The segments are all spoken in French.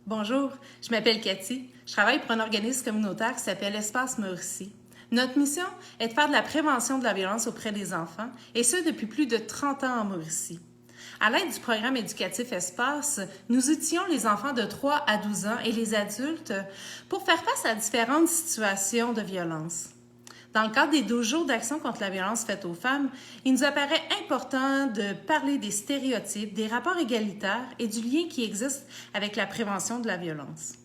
Bonjour, je m'appelle Cathy. Je travaille pour un organisme communautaire qui s'appelle Espace Mauricie. Notre mission est de faire de la prévention de la violence auprès des enfants, et ce depuis plus de 30 ans en Mauricie. À l'aide du programme éducatif Espace, nous outillons les enfants de 3 à 12 ans et les adultes pour faire face à différentes situations de violence. Dans le cadre des 12 jours d'action contre la violence faite aux femmes, il nous apparaît important de parler des stéréotypes, des rapports égalitaires et du lien qui existe avec la prévention de la violence.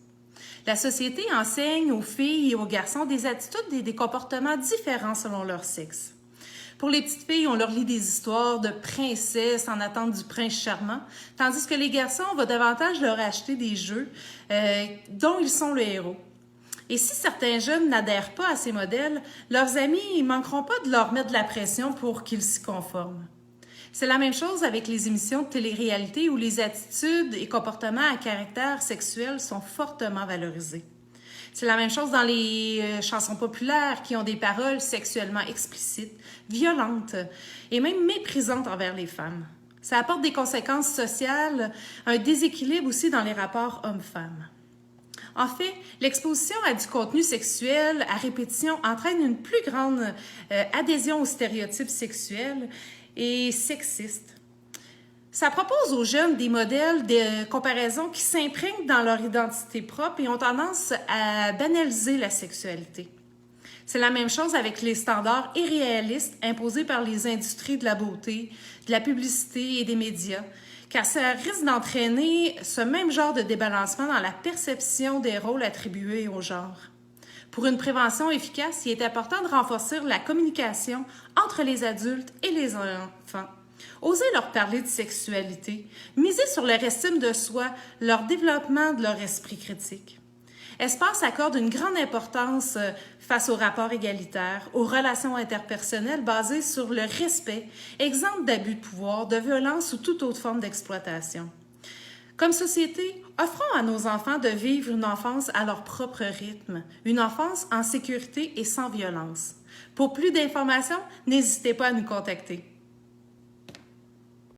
La société enseigne aux filles et aux garçons des attitudes et des comportements différents selon leur sexe. Pour les petites filles, on leur lit des histoires de princesses en attente du prince charmant, tandis que les garçons, on va davantage leur acheter des jeux dont ils sont le héros. Et si certains jeunes n'adhèrent pas à ces modèles, leurs amis ne manqueront pas de leur mettre de la pression pour qu'ils s'y conforment. C'est la même chose avec les émissions de télé-réalité où les attitudes et comportements à caractère sexuel sont fortement valorisés. C'est la même chose dans les chansons populaires qui ont des paroles sexuellement explicites, violentes et même méprisantes envers les femmes. Ça apporte des conséquences sociales, un déséquilibre aussi dans les rapports hommes-femmes. En fait, l'exposition à du contenu sexuel à répétition entraîne une plus grande adhésion aux stéréotypes sexuels et sexistes. Ça propose aux jeunes des modèles de comparaison qui s'imprègnent dans leur identité propre et ont tendance à banaliser la sexualité. C'est la même chose avec les standards irréalistes imposés par les industries de la beauté, de la publicité et des médias, car ça risque d'entraîner ce même genre de débalancement dans la perception des rôles attribués au genre. Pour une prévention efficace, il est important de renforcer la communication entre les adultes et les enfants. Oser leur parler de sexualité, miser sur leur estime de soi, leur développement de leur esprit critique. Espace accorde une grande importance face aux rapports égalitaires, aux relations interpersonnelles basées sur le respect, exemptes d'abus de pouvoir, de violence ou toute autre forme d'exploitation. Comme société, offrons à nos enfants de vivre une enfance à leur propre rythme, une enfance en sécurité et sans violence. Pour plus d'informations, n'hésitez pas à nous contacter.